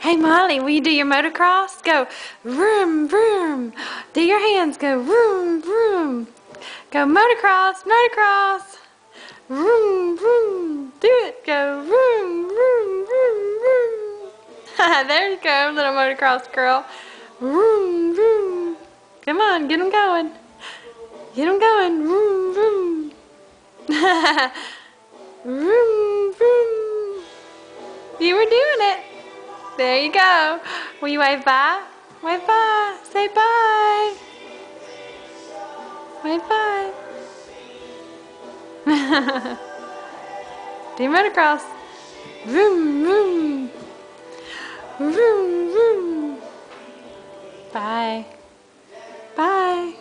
Hey Molly, will you do your motocross? Go vroom, vroom. Do your hands, go vroom, vroom. Go motocross, motocross. Vroom, vroom. Do it, go vroom, vroom, vroom, vroom. There you go, little motocross girl. Vroom, vroom. Come on, get them going. Get them going. Vroom, vroom. Vroom, vroom. You were doing it. There you go. Will you wave bye? Wave bye. Say bye. Wave bye. Do motocross. Vroom, vroom. Vroom, vroom. Bye. Bye.